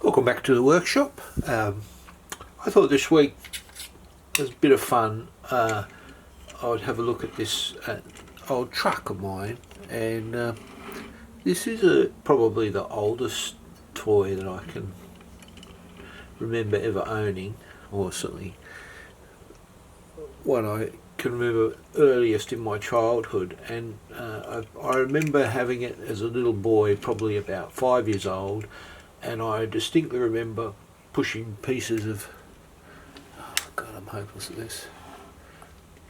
Welcome back to the workshop. I thought this week was a bit of fun. I would have a look at this old truck of mine, and this is probably the oldest toy that I can remember ever owning, or certainly one I can remember earliest in my childhood. And I remember having it as a little boy, probably about 5 years old, and I distinctly remember pushing pieces of, oh God, I'm hopeless at this,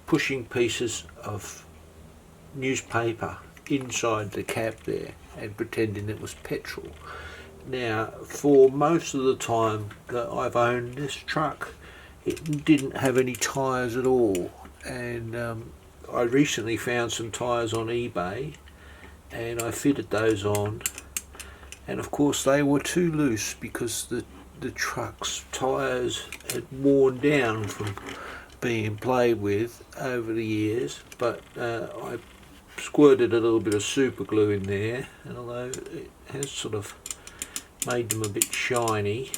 pushing pieces of newspaper inside the cab there and pretending it was petrol. Now, for most of the time that I've owned this truck, it didn't have any tyres at all, and I recently found some tyres on eBay and I fitted those on, and of course they were too loose because the truck's tyres had worn down from being played with over the years. But I squirted a little bit of super glue in there, and although it has sort of made them a bit shiny,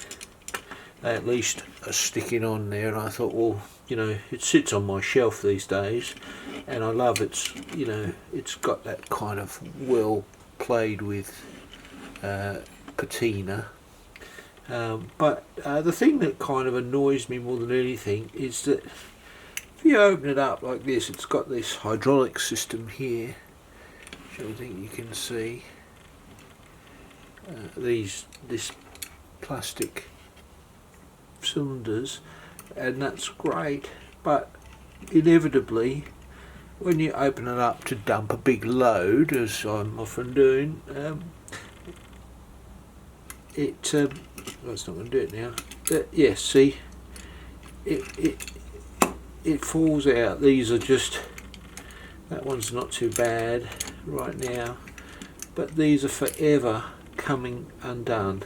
they at least are sticking on there. And I thought, well, you know, it sits on my shelf these days, and I love it's, you know, it's got that kind of well played with patina. But the thing that kind of annoys me more than anything is that if you open it up like this, it's got this hydraulic system here, which I think you can see. This plastic cylinders, and that's great, but inevitably when you open it up to dump a big load, as I'm often doing, it's not going to do it now. Yes, see, it falls out. These are just, that one's not too bad right now, but these are forever coming undone.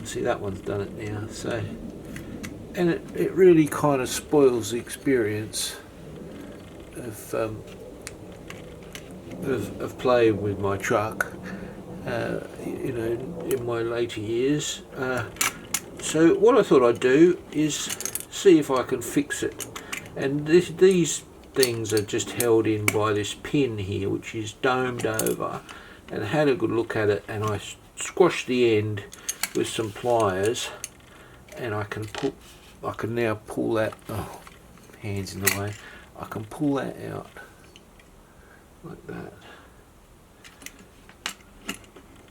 See, that one's done it now. So, and it really kind of spoils the experience of playing with my truck, you know, in my later years. So what I thought I'd do is see if I can fix it. And these things are just held in by this pin here, which is domed over, and I had a good look at it, and I squashed the end with some pliers, and I can now pull that, oh, hands in the way, I can pull that out like that.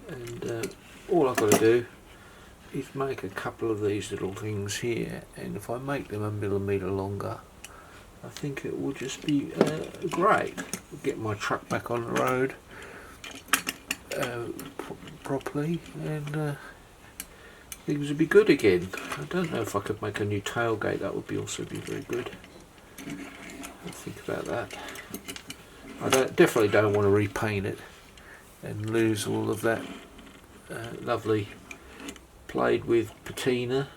And all I've got to do is make a couple of these little things here, and if I make them a millimetre longer, I think it will just be great. Get my truck back on the road properly, and things would be good again. I don't know if I could make a new tailgate. That would also be very good. I'll think about that. I definitely don't want to repaint it and lose all of that lovely played with patina,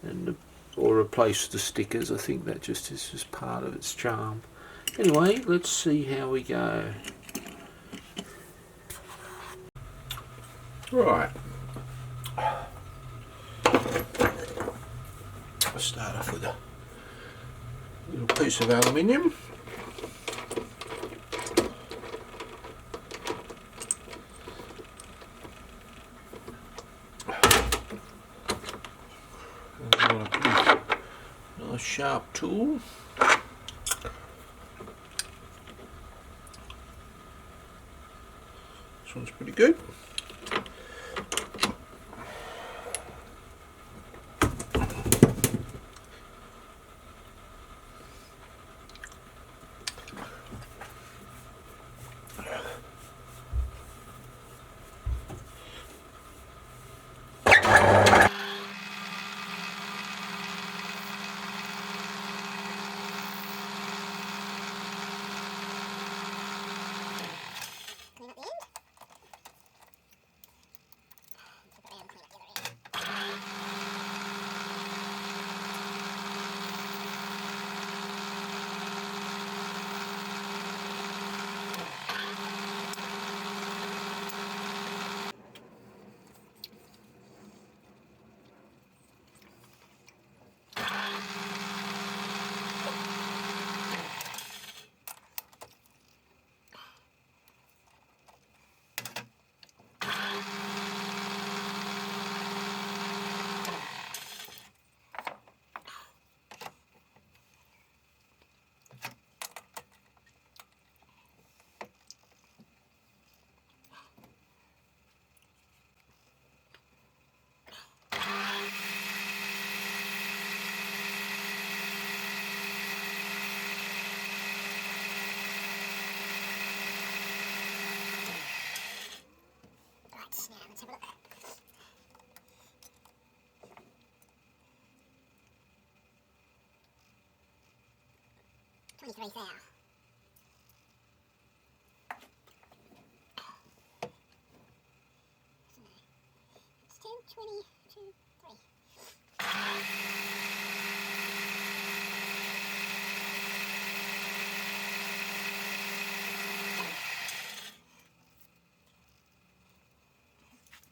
and or replace the stickers. I think that just is just part of its charm. Anyway, let's see how we go. Right. I'll start off with a little piece of aluminium. Nice sharp tool. This one's pretty good. Let's have a look. 23 thou. It's 10, 20, 2, 3.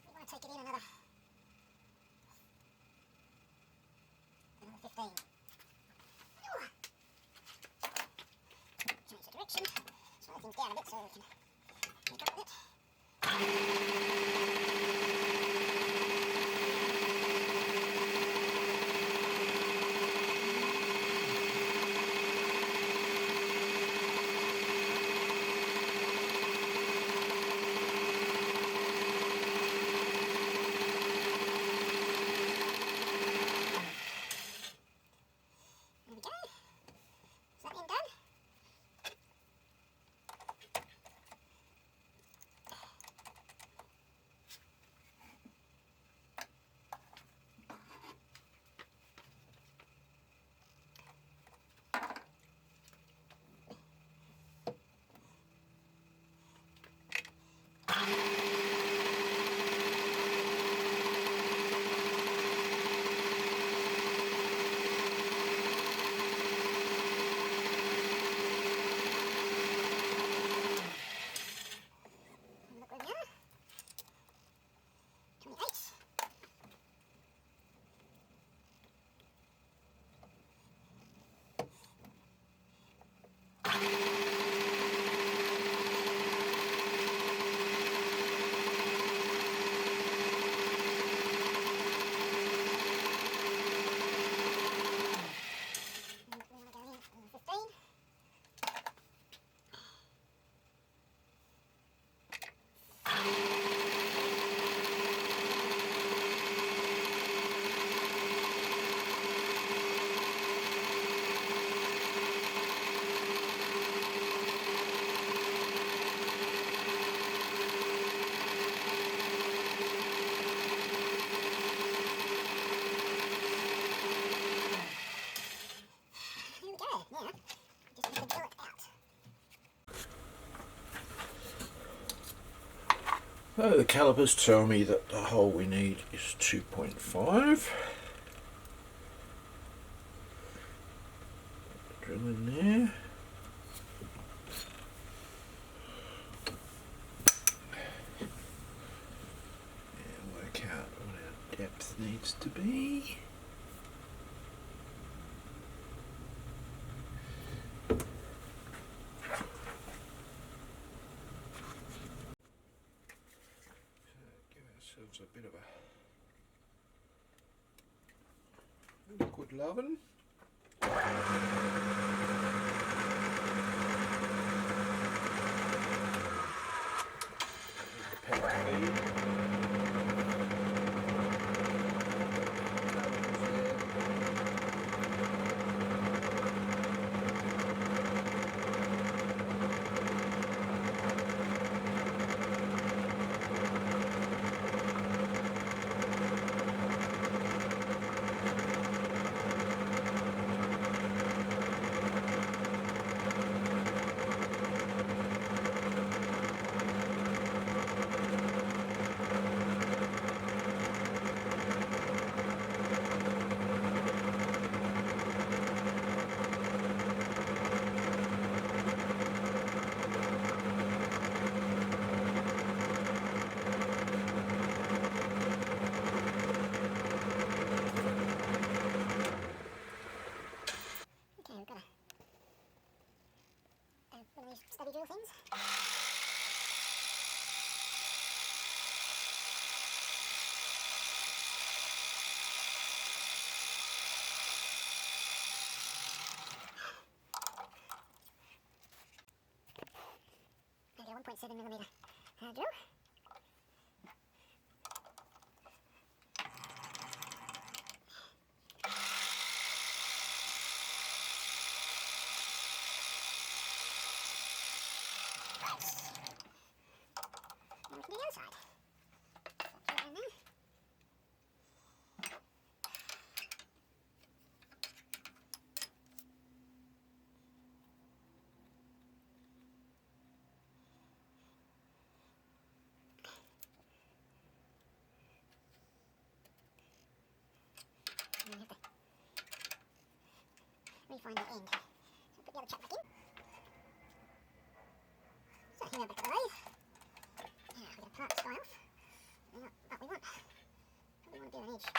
We want to take it in another 15. Change the direction, slow things down a bit so we can pick up with it. There we go. Is that end done? Look where we are. 28. And we want to go in 15. Here we go. Now, just need to drill it out. So the calipers tell me that the hole we need is 2.5. Drill in there. And work out what our depth needs to be. Give ourselves a bit of a liquid loving. we find the end. So put the other chuck back in. So here we're back at the lathe. Now we're going to part this guy off. Not what we want. Probably want to do an edge. Probably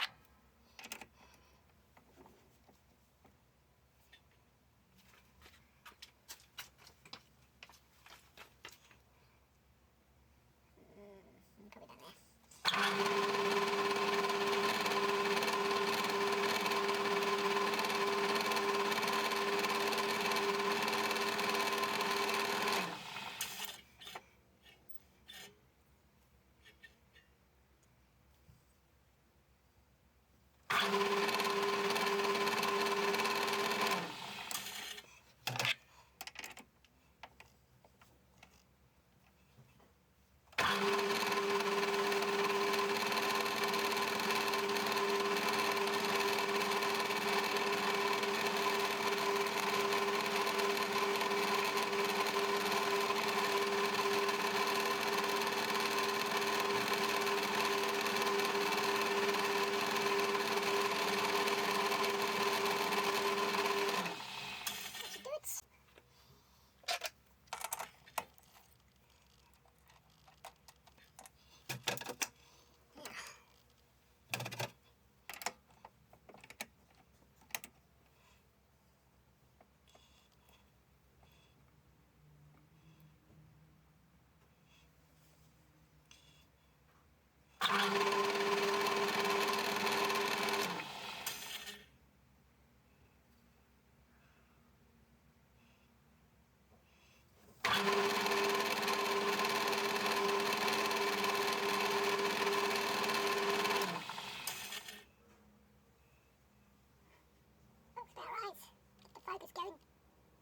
done there. Looks about right. Get the focus going,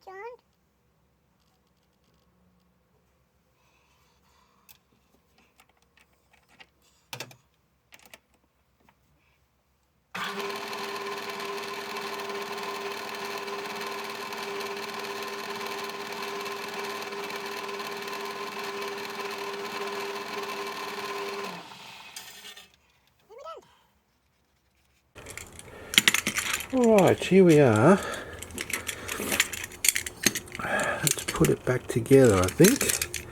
John. Alright, here we are. Let's put it back together, I think.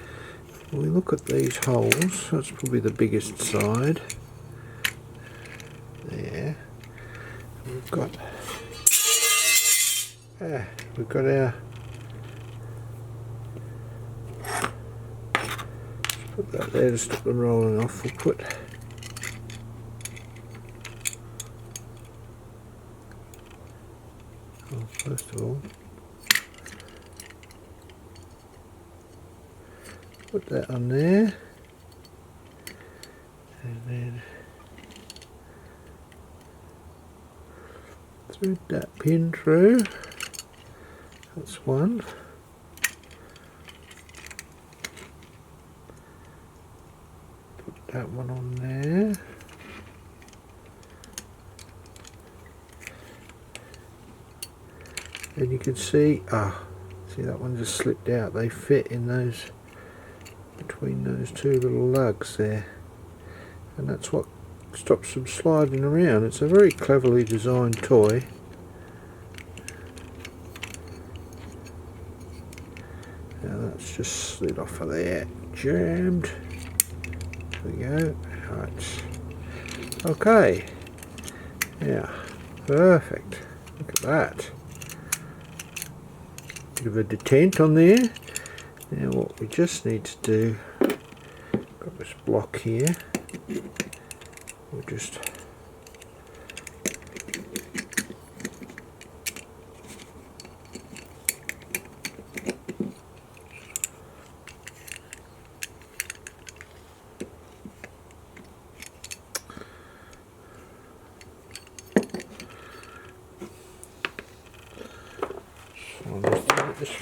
When we look at these holes, that's probably the biggest side. There. We've got our, put that there to stop them rolling off. We'll put first of all, put that on there, and then thread that pin through. That's one. Put that one on there. And you can see, see that one just slipped out. They fit in those, between those two little lugs there. And that's what stops them sliding around. It's a very cleverly designed toy. Now that's just slid off of there. Jammed. There we go. Right. Okay. Yeah. Perfect. Look at that. Bit of a detent on there. Now what we just need to do, got this block here, we'll just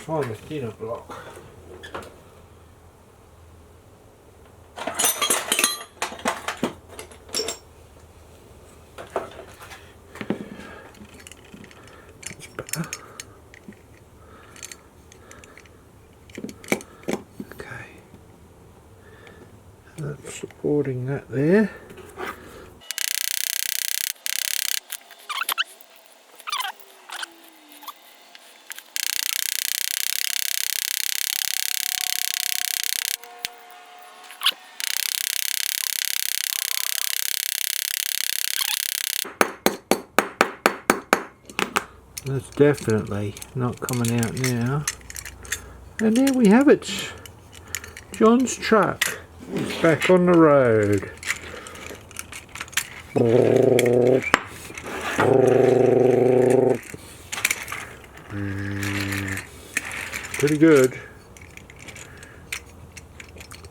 find the thinner block. That's better. Okay. That's supporting that there. That's definitely not coming out now. And there we have it. John's truck is back on the road. Pretty good.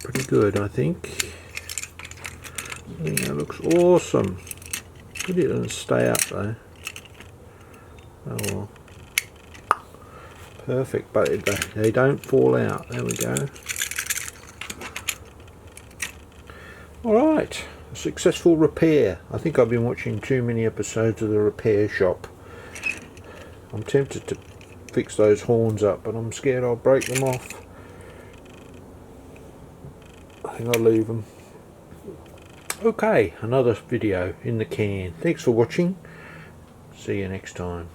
Pretty good, I think. I think that looks awesome. It doesn't stay up though. Oh well. Perfect, but they don't fall out. There we go. Alright, a successful repair. I think I've been watching too many episodes of the repair shop. I'm tempted to fix those horns up, but I'm scared I'll break them off. I think I'll leave them. Okay, another video in the can. Thanks for watching. See you next time.